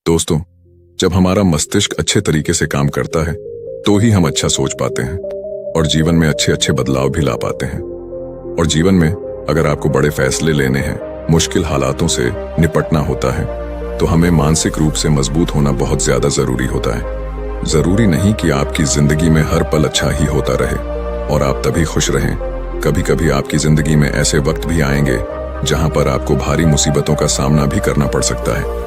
दोस्तों, जब हमारा मस्तिष्क अच्छे तरीके से काम करता है तो ही हम अच्छा सोच पाते हैं और जीवन में अच्छे अच्छे बदलाव भी ला पाते हैं। और जीवन में अगर आपको बड़े फैसले लेने हैं, मुश्किल हालातों से निपटना होता है, तो हमें मानसिक रूप से मजबूत होना बहुत ज्यादा जरूरी होता है। जरूरी नहीं कि आपकी जिंदगी में हर पल अच्छा ही होता रहे और आप तभी खुश रहें। कभी कभी आपकी जिंदगी में ऐसे वक्त भी आएंगे जहां पर आपको भारी मुसीबतों का सामना भी करना पड़ सकता है।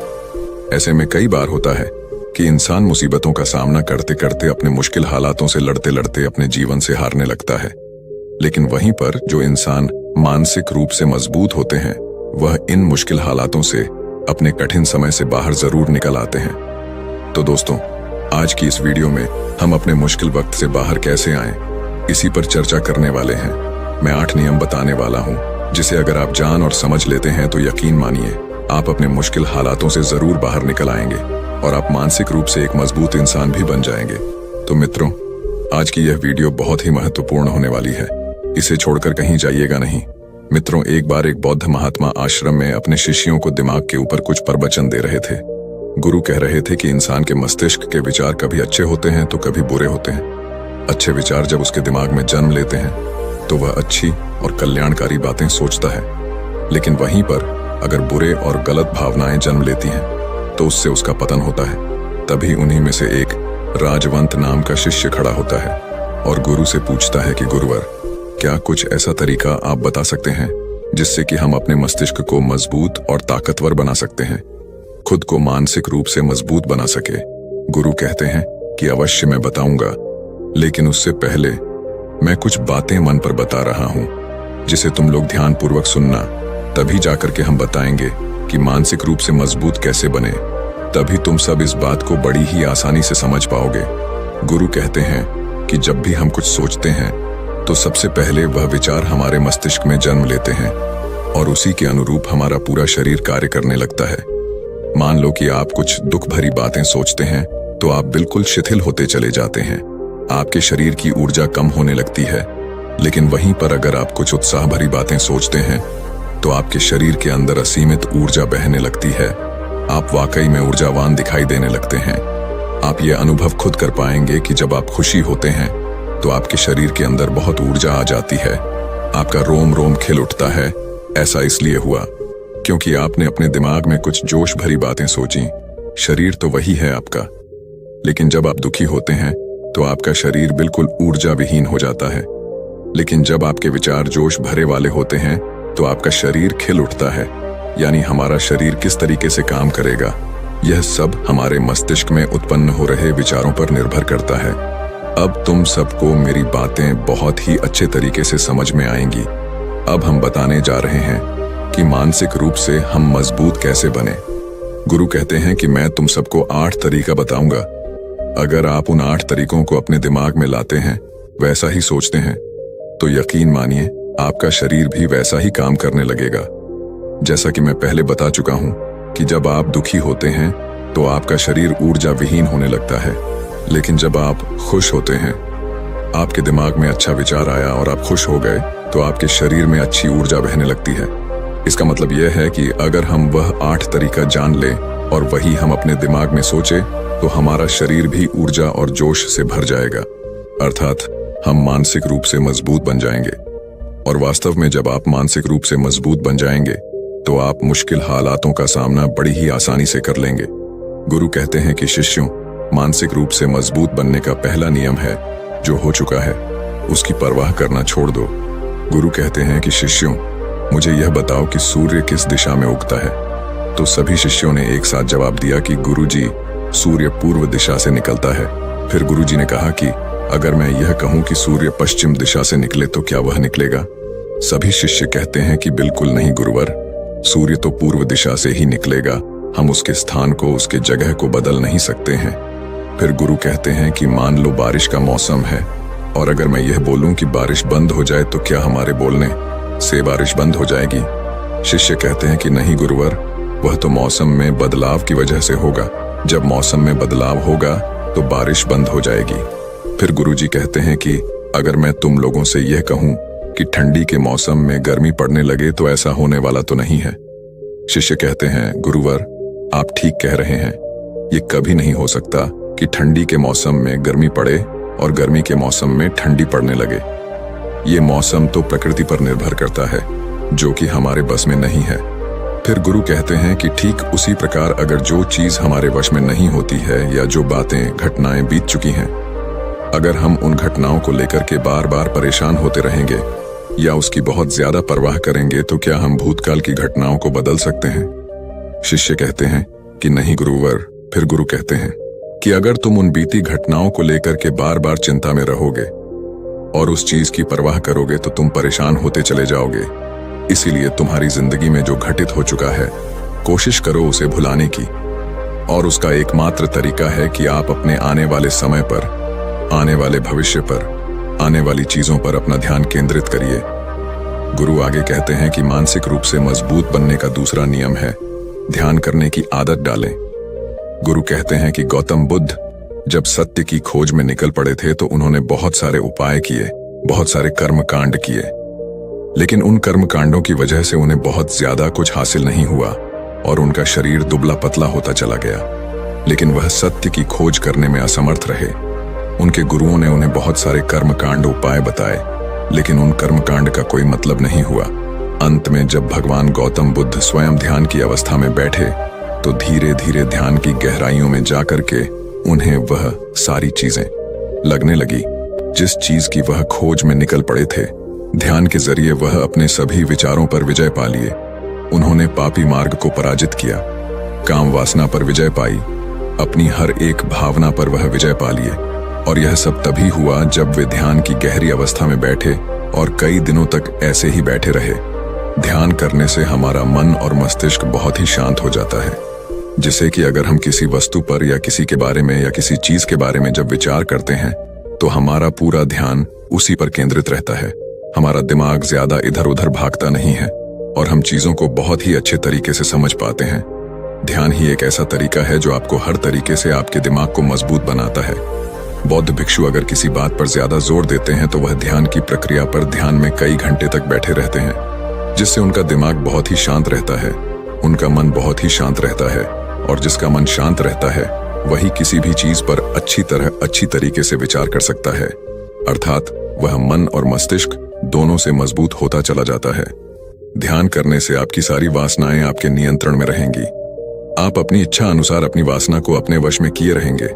ऐसे में कई बार होता है कि इंसान मुसीबतों का सामना करते करते अपने मुश्किल हालातों से लड़ते लड़ते अपने जीवन से हारने लगता है। लेकिन वहीं पर जो इंसान मानसिक रूप से मजबूत होते हैं, वह इन मुश्किल हालातों से अपने कठिन समय से बाहर जरूर निकल आते हैं। तो दोस्तों, आज की इस वीडियो में हम अपने मुश्किल वक्त से बाहर कैसे आएं, इसी पर चर्चा करने वाले हैं। मैं 8 नियम बताने वाला हूं, जिसे अगर आप जान और समझ लेते हैं तो यकीन मानिए आप अपने मुश्किल हालातों से जरूर बाहर निकल आएंगे और आप मानसिक रूप से एक मजबूत इंसान भी बन जाएंगे। तो मित्रों, आज की यह वीडियो बहुत ही महत्वपूर्ण होने वाली है, इसे छोड़कर कहीं जाइएगा नहीं। मित्रों, एक बार एक बौद्ध महात्मा आश्रम में अपने शिष्यों को दिमाग के ऊपर कुछ प्रवचन दे रहे थे। गुरु कह रहे थे कि इंसान के मस्तिष्क के विचार कभी अच्छे होते हैं तो कभी बुरे होते हैं। अच्छे विचार जब उसके दिमाग में जन्म लेते हैं तो वह अच्छी और कल्याणकारी बातें सोचता है, लेकिन वहीं पर अगर बुरे और गलत भावनाएं जन्म लेती हैं तो उससे उसका पतन होता है। तभी उन्हीं में से एक राजवंत नाम का शिष्य खड़ा होता है और गुरु से पूछता है कि गुरुवर, क्या कुछ ऐसा तरीका आप बता सकते हैं जिससे कि हम अपने मस्तिष्क को मजबूत और ताकतवर बना सकते हैं, खुद को मानसिक रूप से मजबूत बना सके। गुरु कहते हैं कि अवश्य मैं बताऊंगा, लेकिन उससे पहले मैं कुछ बातें मन पर बता रहा हूं जिसे तुम लोग ध्यानपूर्वक सुनना। तभी जाकर के हम बताएंगे कि मानसिक रूप से मजबूत कैसे बने। तभी तुम सब इस बात को बड़ी ही आसानी से समझ पाओगे। गुरु कहते हैं कि जब भी हम कुछ सोचते हैं तो सबसे पहले वह विचार हमारे मस्तिष्क में जन्म लेते हैं और उसी के अनुरूप हमारा पूरा शरीर कार्य करने लगता है। मान लो कि आप कुछ दुख भरी बातें सोचते हैं तो आप बिल्कुल शिथिल होते चले जाते हैं, आपके शरीर की ऊर्जा कम होने लगती है। लेकिन वहीं पर अगर आप कुछ उत्साह भरी बातें सोचते हैं तो आपके शरीर के अंदर असीमित ऊर्जा बहने लगती है। आप वाकई में ऊर्जावान दिखाई देने लगते हैं। आप ये अनुभव खुद कर पाएंगे कि जब आप खुशी होते हैं तो आपके शरीर के अंदर बहुत ऊर्जा आ जाती है, आपका रोम रोम खिल उठता है। ऐसा इसलिए हुआ क्योंकि आपने अपने दिमाग में कुछ जोश भरी बातें सोची। शरीर तो वही है आपका, लेकिन जब आप दुखी होते हैं तो आपका शरीर बिल्कुल ऊर्जा विहीन हो जाता है। लेकिन जब आपके विचार जोश भरे वाले होते हैं तो आपका शरीर खिल उठता है। यानी हमारा शरीर किस तरीके से काम करेगा, यह सब हमारे मस्तिष्क में उत्पन्न हो रहे विचारों पर निर्भर करता है। अब तुम सबको मेरी बातें बहुत ही अच्छे तरीके से समझ में आएंगी। अब हम बताने जा रहे हैं कि मानसिक रूप से हम मजबूत कैसे बने। गुरु कहते हैं कि मैं तुम सबको 8 तरीका बताऊंगा। अगर आप उन 8 तरीकों को अपने दिमाग में लाते हैं, वैसा ही सोचते हैं, तो यकीन मानिए आपका शरीर भी वैसा ही काम करने लगेगा। जैसा कि मैं पहले बता चुका हूं कि जब आप दुखी होते हैं तो आपका शरीर ऊर्जा विहीन होने लगता है, लेकिन जब आप खुश होते हैं, आपके दिमाग में अच्छा विचार आया और आप खुश हो गए तो आपके शरीर में अच्छी ऊर्जा बहने लगती है। इसका मतलब यह है कि अगर हम वह 8 तरीका जान लें और वही हम अपने दिमाग में सोचे तो हमारा शरीर भी ऊर्जा और जोश से भर जाएगा, अर्थात हम मानसिक रूप से मजबूत बन जाएंगे। और वास्तव में जब आप मानसिक रूप से मजबूत बन जाएंगे तो आप मुश्किल हालातों का सामना बड़ी ही आसानी से कर लेंगे। गुरु कहते हैं कि शिष्यों, मानसिक रूप से मजबूत बनने का पहला नियम है, जो हो चुका है उसकी परवाह करना छोड़ दो। गुरु कहते हैं कि शिष्यों, मुझे यह बताओ कि सूर्य किस दिशा में उगता है। तो सभी शिष्यों ने एक साथ जवाब दिया कि गुरुजी, सूर्य पूर्व दिशा से निकलता है। फिर गुरुजी ने कहा कि अगर मैं यह कहूं कि सूर्य पश्चिम दिशा से निकले तो क्या वह निकलेगा? सभी शिष्य कहते हैं कि बिल्कुल नहीं गुरुवर, सूर्य तो पूर्व दिशा से ही निकलेगा, हम उसके स्थान को, उसके जगह को बदल नहीं सकते हैं। फिर गुरु कहते हैं कि मान लो बारिश का मौसम है और अगर मैं यह बोलूं कि बारिश बंद हो जाए तो क्या हमारे बोलने से बारिश बंद हो जाएगी? शिष्य कहते हैं कि नहीं गुरुवर, वह तो मौसम में बदलाव की वजह से होगा। जब मौसम में बदलाव होगा तो बारिश बंद हो जाएगी। फिर गुरुजी कहते हैं कि अगर मैं तुम लोगों से यह कहूं कि ठंडी के मौसम में गर्मी पड़ने लगे तो ऐसा होने वाला तो नहीं है। शिष्य कहते हैं गुरुवर, आप ठीक कह रहे हैं, ये कभी नहीं हो सकता कि ठंडी के मौसम में गर्मी पड़े और गर्मी के मौसम में ठंडी पड़ने लगे। ये मौसम तो प्रकृति पर निर्भर करता है, जो कि हमारे बस में नहीं है। फिर गुरु कहते हैं कि ठीक उसी प्रकार अगर जो चीज हमारे वश में नहीं होती है या जो बातें घटनाएं बीत चुकी हैं, अगर हम उन घटनाओं को लेकर के बार बार परेशान होते रहेंगे या उसकी बहुत ज्यादा परवाह करेंगे, तो क्या हम भूतकाल की घटनाओं को बदल सकते हैं? शिष्य कहते हैं कि नहीं गुरुवर। फिर गुरु कहते हैं कि अगर तुम उन बीती घटनाओं को लेकर के बार बार चिंता में रहोगे और उस चीज की परवाह करोगे तो तुम परेशान होते चले जाओगे। इसीलिए तुम्हारी जिंदगी में जो घटित हो चुका है, कोशिश करो उसे भुलाने की, और उसका एकमात्र तरीका है कि आप अपने आने वाले समय पर, आने वाले भविष्य पर, आने वाली चीजों पर अपना ध्यान केंद्रित करिए। गुरु आगे कहते हैं कि मानसिक रूप से मजबूत बनने का दूसरा नियम है ध्यान करने की आदत डालें। गुरु कहते हैं कि गौतम बुद्ध जब सत्य की खोज में निकल पड़े थे तो उन्होंने बहुत सारे उपाय किए, बहुत सारे कर्म कांड किए, लेकिन उन कर्म कांडों की वजह से उन्हें बहुत ज्यादा कुछ हासिल नहीं हुआ और उनका शरीर दुबला पतला होता चला गया। लेकिन वह सत्य की खोज करने में असमर्थ रहे। उनके गुरुओं ने उन्हें बहुत सारे कर्म कांड उपाय बताए, लेकिन उन कर्म कांड का कोई मतलब नहीं हुआ। अंत में जब भगवान गौतम बुद्ध स्वयं ध्यान की अवस्था में बैठे तो धीरे धीरे ध्यान की गहराइयों में जाकर के उन्हें वह सारी चीजें लगने लगी जिस चीज की वह खोज में निकल पड़े थे। ध्यान के जरिए वह अपने सभी विचारों पर विजय पा लिए। उन्होंने पापी मार्ग को पराजित किया, काम वासना पर विजय पाई, अपनी हर एक भावना पर वह विजय पा लिए। और यह सब तभी हुआ जब वे ध्यान की गहरी अवस्था में बैठे और कई दिनों तक ऐसे ही बैठे रहे। ध्यान करने से हमारा मन और मस्तिष्क बहुत ही शांत हो जाता है, जिससे कि अगर हम किसी वस्तु पर या किसी के बारे में या किसी चीज के बारे में जब विचार करते हैं तो हमारा पूरा ध्यान उसी पर केंद्रित रहता है। हमारा दिमाग ज्यादा इधर उधर भागता नहीं है और हम चीजों को बहुत ही अच्छे तरीके से समझ पाते हैं। ध्यान ही एक ऐसा तरीका है जो आपको हर तरीके से आपके दिमाग को मजबूत बनाता है। बौद्ध भिक्षु अगर किसी बात पर ज्यादा जोर देते हैं तो वह ध्यान की प्रक्रिया पर ध्यान में कई घंटे तक बैठे रहते हैं, जिससे उनका दिमाग बहुत ही शांत रहता है, उनका मन बहुत ही शांत रहता है, और जिसका मन शांत रहता है वही किसी भी चीज पर अच्छी तरीके से विचार कर सकता है। अर्थात वह मन और मस्तिष्क दोनों से मजबूत होता चला जाता है। ध्यान करने से आपकी सारी वासनाएं आपके नियंत्रण में रहेंगी। आप अपनी इच्छा अनुसार अपनी वासना को अपने वश में किए रहेंगे।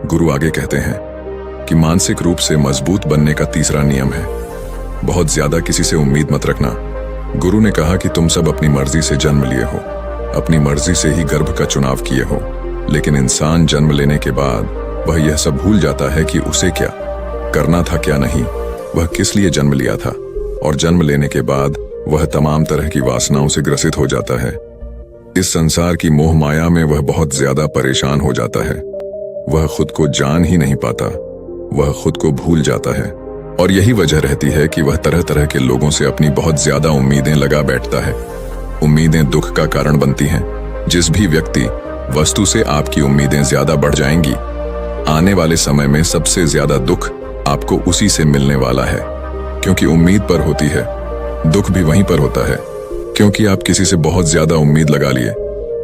गुरु आगे कहते हैं कि मानसिक रूप से मजबूत बनने का तीसरा नियम है बहुत ज्यादा किसी से उम्मीद मत रखना। गुरु ने कहा कि तुम सब अपनी मर्जी से जन्म लिए हो, अपनी मर्जी से ही गर्भ का चुनाव किए हो, लेकिन इंसान जन्म लेने के बाद वह यह सब भूल जाता है कि उसे क्या करना था क्या नहीं, वह किस लिए जन्म लिया था, और जन्म लेने के बाद वह तमाम तरह की वासनाओं से ग्रसित हो जाता है। इस संसार की मोह माया में वह बहुत ज्यादा परेशान हो जाता है। वह खुद को जान ही नहीं पाता, वह खुद को भूल जाता है, और यही वजह रहती है कि वह तरह तरह के लोगों से अपनी बहुत ज्यादा उम्मीदें लगा बैठता है। उम्मीदें दुख का कारण बनती हैं। जिस भी व्यक्ति वस्तु से आपकी उम्मीदें ज्यादा बढ़ जाएंगी, आने वाले समय में सबसे ज्यादा दुख आपको उसी से मिलने वाला है, क्योंकि उम्मीद पर होती है। दुख भी वहीं पर होता है, क्योंकि आप किसी से बहुत ज्यादा उम्मीद लगा लिए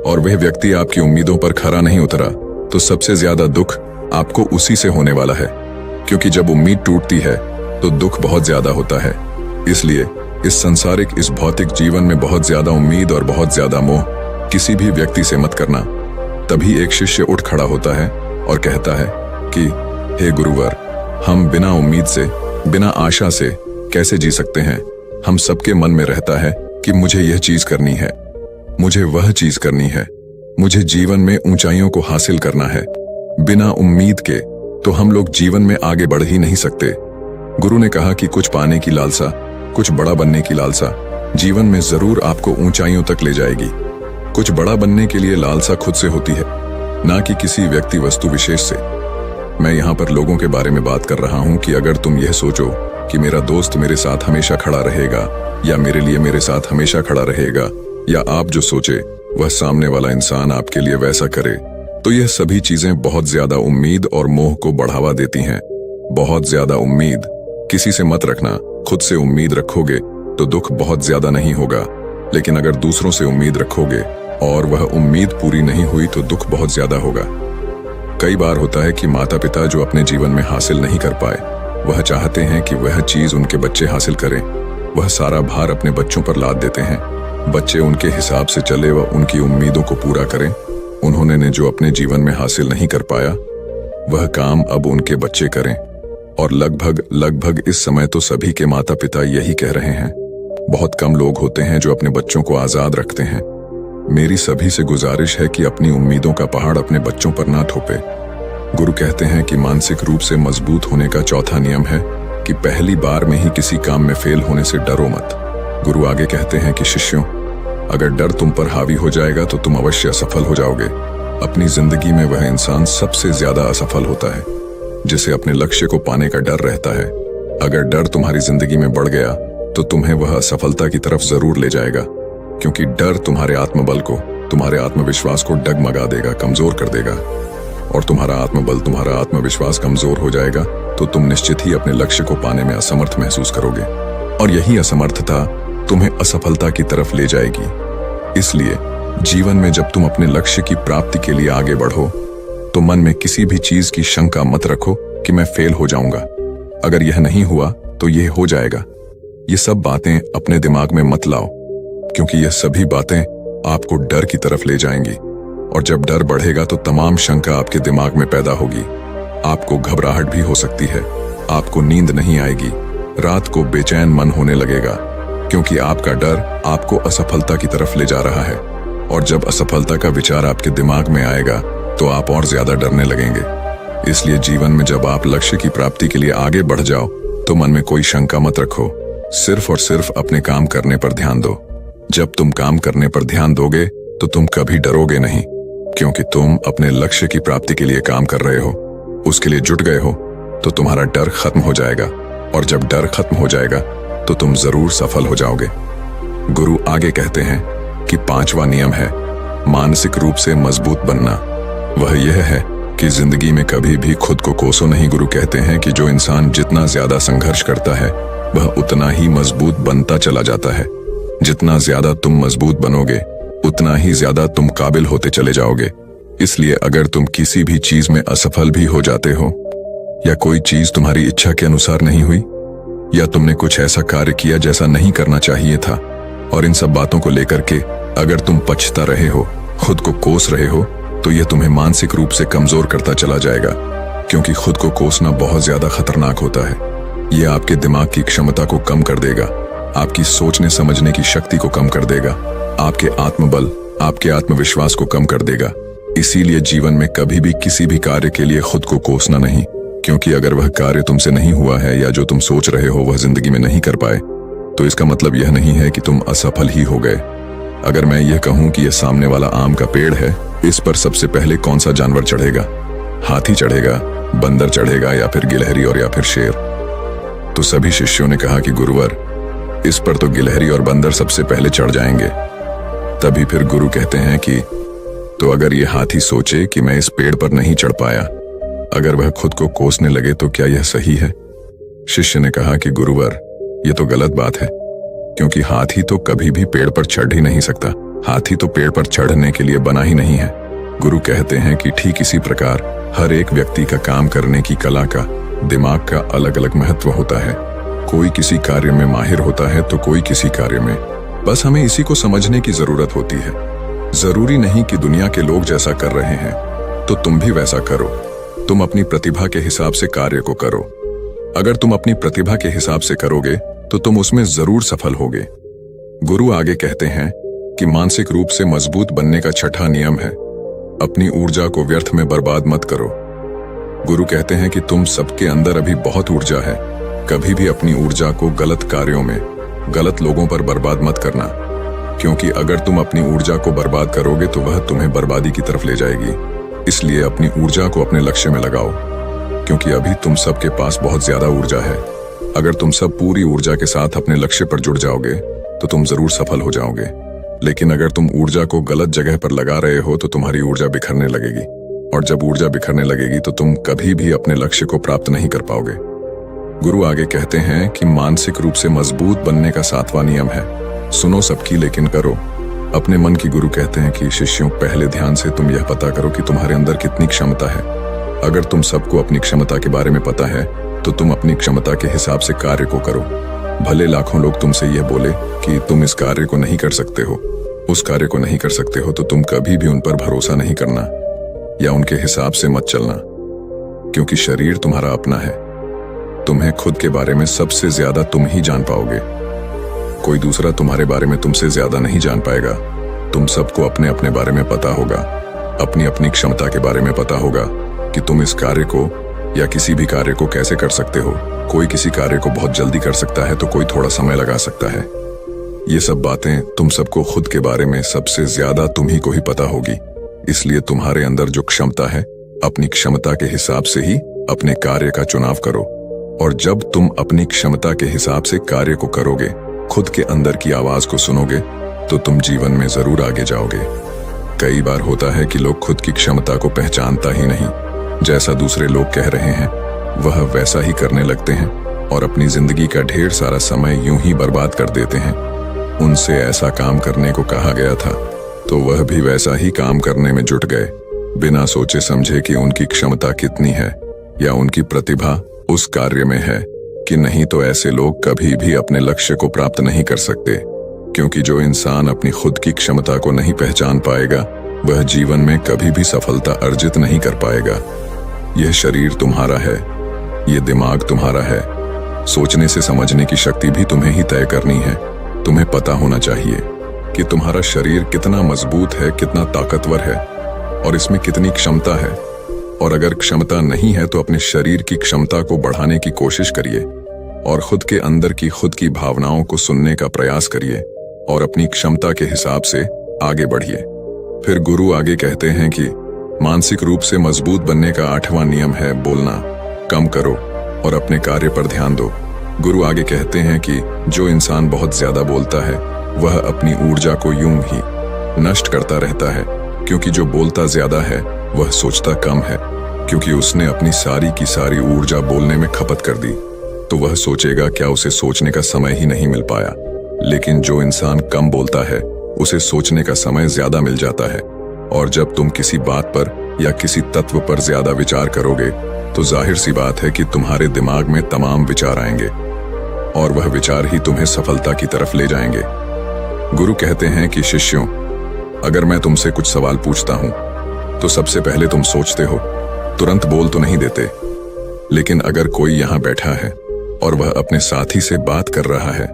और वह व्यक्ति आपकी उम्मीदों पर खरा नहीं उतरा, तो सबसे ज्यादा दुख आपको उसी से होने वाला है। क्योंकि जब उम्मीद टूटती है तो दुख बहुत ज्यादा होता है। इसलिए इस सांसारिक, इस भौतिक जीवन में बहुत ज्यादा उम्मीद और बहुत ज्यादा मोह किसी भी व्यक्ति से मत करना। तभी एक शिष्य उठ खड़ा होता है और कहता है कि हे गुरुवर, हम बिना उम्मीद से, बिना आशा से कैसे जी सकते हैं? हम सबके मन में रहता है कि मुझे यह चीज करनी है, मुझे वह चीज करनी है, मुझे जीवन में ऊंचाइयों को हासिल करना है। बिना उम्मीद के तो हम लोग जीवन में आगे बढ़ ही नहीं सकते। गुरु ने कहा कि कुछ पाने की लालसा, कुछ बड़ा बनने की लालसा जीवन में जरूर आपको ऊंचाइयों तक ले जाएगी। कुछ बड़ा बनने के लिए लालसा खुद से होती है, ना कि किसी व्यक्ति वस्तु विशेष से। मैं यहाँ पर लोगों के बारे में बात कर रहा हूँ कि अगर तुम यह सोचो कि मेरा दोस्त मेरे साथ हमेशा खड़ा रहेगा या मेरे लिए मेरे साथ हमेशा खड़ा रहेगा, या आप जो सोचे वह सामने वाला इंसान आपके लिए वैसा करे, तो यह सभी चीजें बहुत ज्यादा उम्मीद और मोह को बढ़ावा देती हैं। बहुत ज्यादा उम्मीद किसी से मत रखना। खुद से उम्मीद रखोगे तो दुख बहुत ज्यादा नहीं होगा, लेकिन अगर दूसरों से उम्मीद रखोगे और वह उम्मीद पूरी नहीं हुई तो दुख बहुत ज्यादा होगा। कई बार होता है कि माता पिता जो अपने जीवन में हासिल नहीं कर पाए, वह चाहते हैं कि वह चीज उनके बच्चे हासिल करें। वह सारा भार अपने बच्चों पर लाद देते हैं। बच्चे उनके हिसाब से चले व उनकी उम्मीदों को पूरा करें। उन्होंने ने जो अपने जीवन में हासिल नहीं कर पाया, वह काम अब उनके बच्चे करें। और लगभग इस समय तो सभी के माता पिता यही कह रहे हैं। बहुत कम लोग होते हैं जो अपने बच्चों को आजाद रखते हैं। मेरी सभी से गुजारिश है कि अपनी उम्मीदों का पहाड़ अपने बच्चों पर ना थोपे। गुरु कहते हैं कि मानसिक रूप से मजबूत होने का चौथा नियम है कि पहली बार में ही किसी काम में फेल होने से डरो मत। गुरु आगे कहते हैं कि शिष्यों, अगर डर तुम पर हावी हो जाएगा तो तुम अवश्य असफल हो जाओगे। अपनी जिंदगी में वह इंसान सबसे ज्यादा असफल होता है जिसे अपने लक्ष्य को पाने का डर रहता है। अगर डर तुम्हारी जिंदगी में बढ़ गया तो तुम्हें वह असफलता की तरफ जरूर ले जाएगा, क्योंकि डर तुम्हारे आत्मबल को, तुम्हारे आत्मविश्वास को डगमगा देगा, कमजोर कर देगा। और तुम्हारा आत्मबल, तुम्हारा आत्मविश्वास कमजोर हो जाएगा तो तुम निश्चित ही अपने लक्ष्य को पाने में असमर्थ महसूस करोगे, और यही असमर्थता तुम्हें असफलता की तरफ ले जाएगी। इसलिए जीवन में जब तुम अपने लक्ष्य की प्राप्ति के लिए आगे बढ़ो तो मन में किसी भी चीज की शंका मत रखो कि मैं फेल हो जाऊंगा। अगर यह नहीं हुआ तो यह हो जाएगा। ये सब बातें अपने दिमाग में मत लाओ, क्योंकि यह सभी बातें आपको डर की तरफ ले जाएंगी। और जब डर बढ़ेगा तो तमाम शंका आपके दिमाग में पैदा होगी। आपको घबराहट भी हो सकती है, आपको नींद नहीं आएगी, रात को बेचैन मन होने लगेगा, क्योंकि आपका डर आपको असफलता की तरफ ले जा रहा है। और जब असफलता का विचार आपके दिमाग में आएगा तो आप और ज्यादा डरने लगेंगे। इसलिए जीवन में जब आप लक्ष्य की प्राप्ति के लिए आगे बढ़ जाओ तो मन में कोई शंका मत रखो, सिर्फ और सिर्फ अपने काम करने पर ध्यान दो। जब तुम काम करने पर ध्यान दोगे तो तुम कभी डरोगे नहीं, क्योंकि तुम अपने लक्ष्य की प्राप्ति के लिए काम कर रहे हो, उसके लिए जुट गए हो, तो तुम्हारा डर खत्म हो जाएगा। और जब डर खत्म हो जाएगा तो तुम जरूर सफल हो जाओगे। गुरु आगे कहते हैं कि पांचवा नियम है मानसिक रूप से मजबूत बनना। वह यह है कि जिंदगी में कभी भी खुद को कोसो नहीं। गुरु कहते हैं कि जो इंसान जितना ज्यादा संघर्ष करता है वह उतना ही मजबूत बनता चला जाता है। जितना ज्यादा तुम मजबूत बनोगे उतना ही ज्यादा तुम काबिल होते चले जाओगे। इसलिए अगर तुम किसी भी चीज में असफल भी हो जाते हो, या कोई चीज तुम्हारी इच्छा के अनुसार नहीं हुई, या तुमने कुछ ऐसा कार्य किया जैसा नहीं करना चाहिए था, और इन सब बातों को लेकर के अगर तुम पछता रहे हो, खुद को कोस रहे हो, तो यह तुम्हें मानसिक रूप से कमजोर करता चला जाएगा। क्योंकि खुद को कोसना बहुत ज्यादा खतरनाक होता है। यह आपके दिमाग की क्षमता को कम कर देगा, आपकी सोचने समझने की शक्ति को कम कर देगा, आपके आत्मबल, आपके आत्मविश्वास को कम कर देगा। इसीलिए जीवन में कभी भी किसी भी कार्य के लिए खुद को कोसना नहीं, क्योंकि अगर वह कार्य तुमसे नहीं हुआ है या जो तुम सोच रहे हो वह जिंदगी में नहीं कर पाए, तो इसका मतलब यह नहीं है कि तुम असफल ही हो गए। अगर मैं यह कहूं कि यह सामने वाला आम का पेड़ है, इस पर सबसे पहले कौन सा जानवर चढ़ेगा? हाथी चढ़ेगा, बंदर चढ़ेगा, या फिर गिलहरी और या फिर शेर? तो सभी शिष्यों ने कहा कि गुरुवर, इस पर तो गिलहरी और बंदर सबसे पहले चढ़ जाएंगे। तभी फिर गुरु कहते हैं कि तो अगर यह हाथी सोचे कि मैं इस पेड़ पर नहीं चढ़ पाया, अगर वह खुद को कोसने लगे, तो क्या यह सही है? शिष्य ने कहा कि गुरुवर, यह तो गलत बात है, क्योंकि हाथी तो कभी भी पेड़ पर चढ़ ही नहीं सकता। हाथी तो पेड़ पर चढ़ने के लिए बना ही नहीं है। गुरु कहते हैं कि ठीक इसी प्रकार हर एक व्यक्ति का काम करने की कला का, दिमाग का अलग अलग महत्व होता है। कोई किसी कार्य में माहिर होता है तो कोई किसी कार्य में। बस हमें इसी को समझने की जरूरत होती है। जरूरी नहीं कि दुनिया के लोग जैसा कर रहे हैं तो तुम भी वैसा करो। तुम अपनी प्रतिभा के हिसाब से कार्य को करो। अगर तुम अपनी प्रतिभा के हिसाब से करोगे तो तुम उसमें जरूर सफल होगे। गुरु आगे कहते हैं कि मानसिक रूप से मजबूत बनने का छठा नियम है अपनी ऊर्जा को व्यर्थ में बर्बाद मत करो। गुरु कहते हैं कि तुम सबके अंदर अभी बहुत ऊर्जा है। कभी भी अपनी ऊर्जा को गलत कार्यों में, गलत लोगों पर बर्बाद मत करना, क्योंकि अगर तुम अपनी ऊर्जा को बर्बाद करोगे तो वह तुम्हें बर्बादी की तरफ ले जाएगी। इसलिए अपनी ऊर्जा को अपने लक्ष्य में लगाओ, क्योंकि अभी तुम सबके पास बहुत ज्यादा ऊर्जा है। अगर तुम सब पूरी ऊर्जा के साथ अपने लक्ष्य पर जुड़ जाओगे तो तुम जरूर सफल हो जाओगे। लेकिन अगर तुम ऊर्जा को गलत जगह पर लगा रहे हो तो तुम्हारी ऊर्जा बिखरने लगेगी, और जब ऊर्जा बिखरने लगेगी तो तुम कभी भी अपने लक्ष्य को प्राप्त नहीं कर पाओगे। गुरु आगे कहते हैं कि मानसिक रूप से मजबूत बनने का सातवां नियम है सुनो सबकी लेकिन करो अपने मन की गुरु कहते हैं कि शिष्यों, पहले ध्यान से तुम यह पता करो कि तुम्हारे अंदर कितनी क्षमता है। अगर तुम सबको अपनी क्षमता के बारे में पता है तो तुम अपनी क्षमता के हिसाब से कार्य को करो। भले लाखों लोग तुमसे यह बोले कि तुम इस कार्य को नहीं कर सकते हो, उस कार्य को नहीं कर सकते हो, तो तुम कभी भी उन पर भरोसा नहीं करना या उनके हिसाब से मत चलना, क्योंकि शरीर तुम्हारा अपना है। तुम्हें खुद के बारे में सबसे ज्यादा तुम ही जान पाओगे। कोई दूसरा तुम्हारे बारे में तुमसे ज्यादा नहीं जान पाएगा। तुम सबको अपने अपने बारे में पता होगा, अपनी अपनी क्षमता के बारे में पता होगा कि तुम इस कार्य को या किसी भी कार्य को कैसे कर सकते हो। कोई किसी कार्य को बहुत जल्दी कर सकता है तो कोई थोड़ा समय लगा सकता है। ये सब बातें तुम सबको खुद के बारे में सबसे ज्यादा तुम ही को ही पता होगी। इसलिए तुम्हारे अंदर जो क्षमता है, अपनी क्षमता के हिसाब से ही अपने कार्य का चुनाव करो। और जब तुम अपनी क्षमता के हिसाब से कार्य को करोगे, खुद के अंदर की आवाज को सुनोगे, तो तुम जीवन में जरूर आगे जाओगे। कई बार होता है कि लोग खुद की क्षमता को पहचानता ही नहीं। जैसा दूसरे लोग कह रहे हैं वह वैसा ही करने लगते हैं और अपनी जिंदगी का ढेर सारा समय यूं ही बर्बाद कर देते हैं। उनसे ऐसा काम करने को कहा गया था तो वह भी वैसा ही काम करने में जुट गए, बिना सोचे समझे कि उनकी क्षमता कितनी है या उनकी प्रतिभा उस कार्य में है कि नहीं। तो ऐसे लोग कभी भी अपने लक्ष्य को प्राप्त नहीं कर सकते, क्योंकि जो इंसान अपनी खुद की क्षमता को नहीं पहचान पाएगा वह जीवन में कभी भी सफलता अर्जित नहीं कर पाएगा। यह शरीर तुम्हारा है, यह दिमाग तुम्हारा है, सोचने से समझने की शक्ति भी तुम्हें ही तय करनी है। तुम्हें पता होना चाहिए कि तुम्हारा शरीर कितना मजबूत है, कितना ताकतवर है और इसमें कितनी क्षमता है। और अगर क्षमता नहीं है तो अपने शरीर की क्षमता को बढ़ाने की कोशिश करिए और खुद के अंदर की खुद की भावनाओं को सुनने का प्रयास करिए और अपनी क्षमता के हिसाब से आगे बढ़िए। फिर गुरु आगे कहते हैं कि मानसिक रूप से मजबूत बनने का 8वां नियम है बोलना कम करो और अपने कार्य पर ध्यान दो। गुरु आगे कहते हैं कि जो इंसान बहुत ज्यादा बोलता है वह अपनी ऊर्जा को यूं ही नष्ट करता रहता है, क्योंकि जो बोलता ज्यादा है वह सोचता कम है। क्योंकि उसने अपनी सारी की सारी ऊर्जा बोलने में खपत कर दी तो वह सोचेगा क्या उसे सोचने का समय ही नहीं मिल पाया। लेकिन जो इंसान कम बोलता है उसे सोचने का समय ज्यादा मिल जाता है। और जब तुम किसी बात पर या किसी तत्व पर ज्यादा विचार करोगे तो जाहिर सी बात है कि तुम्हारे दिमाग में तमाम विचार आएंगे और वह विचार ही तुम्हें सफलता की तरफ ले जाएंगे। गुरु कहते हैं कि शिष्यों, अगर मैं तुमसे कुछ सवाल पूछता हूं तो सबसे पहले तुम सोचते हो, तुरंत बोल तो नहीं देते। लेकिन अगर कोई यहां बैठा है और वह अपने साथी से बात कर रहा है,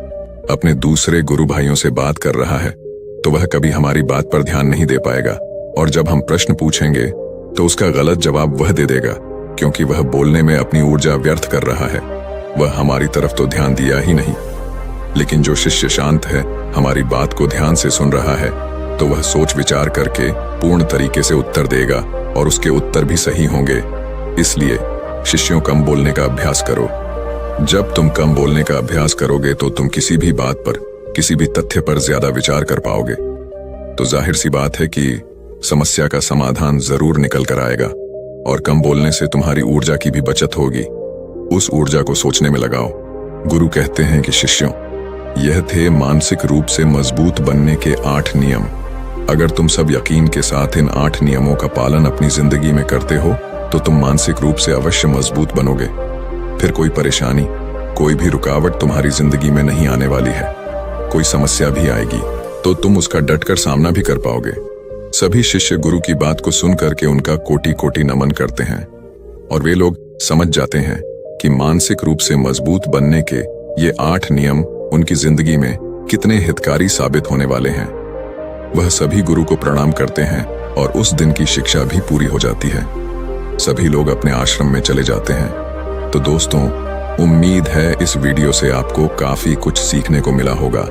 अपने दूसरे गुरु भाइयों से बात कर रहा है, तो वह कभी हमारी बात पर ध्यान नहीं दे पाएगा। और जब हम प्रश्न पूछेंगे तो उसका गलत जवाब वह दे देगा, क्योंकि वह बोलने में अपनी ऊर्जा व्यर्थ कर रहा है। वह हमारी तरफ तो ध्यान दिया ही नहीं। लेकिन जो शिष्य शांत है, हमारी बात को ध्यान से सुन रहा है, तो वह सोच विचार करके पूर्ण तरीके से उत्तर देगा और उसके उत्तर भी सही होंगे। इसलिए शिष्यों, कम बोलने का अभ्यास करो। जब तुम कम बोलने का अभ्यास करोगे तो तुम किसी भी बात पर, किसी भी तथ्य पर ज्यादा विचार कर पाओगे। तो जाहिर सी बात है कि समस्या का समाधान जरूर निकल कर आएगा। और कम बोलने से तुम्हारी ऊर्जा की भी बचत होगी। उस ऊर्जा को सोचने में लगाओ। गुरु कहते हैं कि शिष्यों, यह थे मानसिक रूप से मजबूत बनने के 8 नियम। अगर तुम सब यकीन के साथ इन 8 नियमों का पालन अपनी जिंदगी में करते हो तो तुम मानसिक रूप से अवश्य मजबूत बनोगे। फिर कोई परेशानी, कोई भी रुकावट तुम्हारी जिंदगी में नहीं आने वाली है। कोई समस्या भी आएगी तो तुम उसका डटकर सामना भी कर पाओगे। सभी शिष्य गुरु की बात को सुन करके उनका कोटि कोटि नमन करते हैं और वे लोग समझ जाते हैं कि मानसिक रूप से मजबूत बनने के ये 8 नियम उनकी जिंदगी में कितने हितकारी साबित होने वाले हैं। वह सभी गुरु को प्रणाम करते हैं और उस दिन की शिक्षा भी पूरी हो जाती है। सभी लोग अपने आश्रम में चले जाते हैं। तो दोस्तों, उम्मीद है इस वीडियो से आपको काफी कुछ सीखने को मिला होगा।